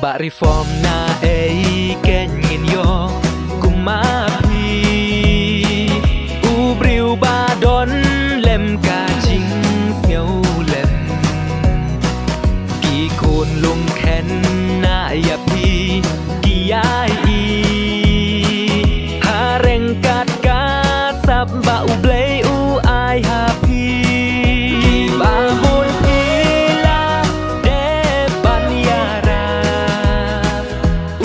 Bari form na ei kenyin yo kumapi Ubriu ba don lem ka jing siêu lem Kỳ khôn lung khen na ya pi Kỳ ai y Ha reng kat ka sap ba u blei u ai ha pi Kỳ ba bun pi la de ban ya ra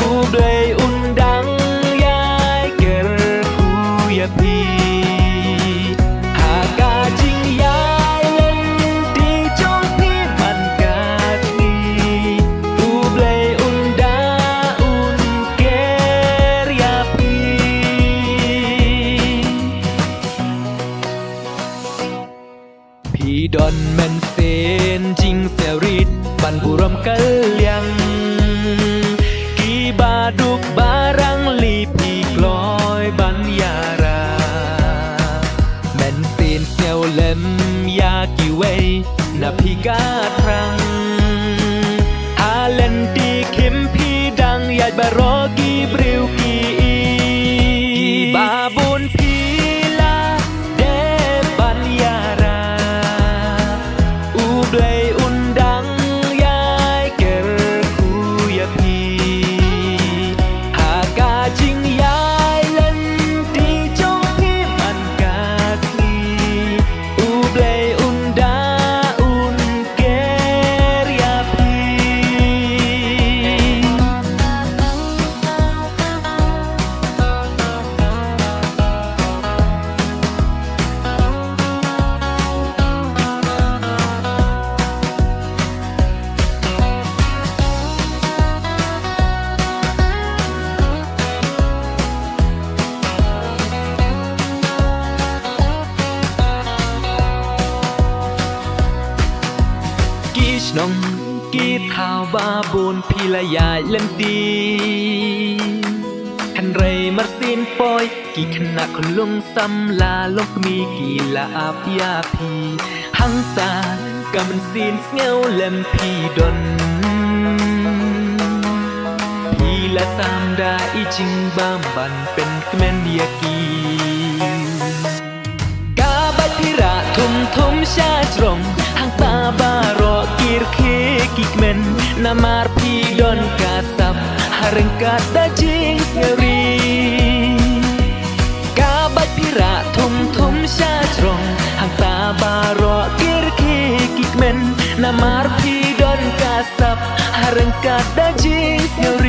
U blei undang yai ker ku ya pi Ha ka jing yai len di jong pi man ka si U blei unda un ker ya pi Pi don men sen jing serit ban buram kalyang Ki baduk barang li pi kloy ban yara Men sen seo lem ya ki wei na pi ka trang Halen di kim pi dang yai baro ki briu ki ba bun pi la de ban yara U blei undang yai ker ku ya pi Ha ka jing yai len di jong pi man ka si U blei unda un ker ya pi Ki nong ki thao ba bồn pi la yai len di Hành rei mar sin poi ki khna khon lung sam la lok mi ki la ap ya pi Hang ta kam sin ngeu lem pi don Pi la sam da I jing bam ban pen kmen ya ki Ka ba pi ra thum thum sha trong Hang ta ba ro kir khi kik men Namar pi don kasap Hareng kada jing seri Kabat pira thum thum sha trong Hang ta ba ro kir khi kik men Namar pi don kasap Hareng kada jing seri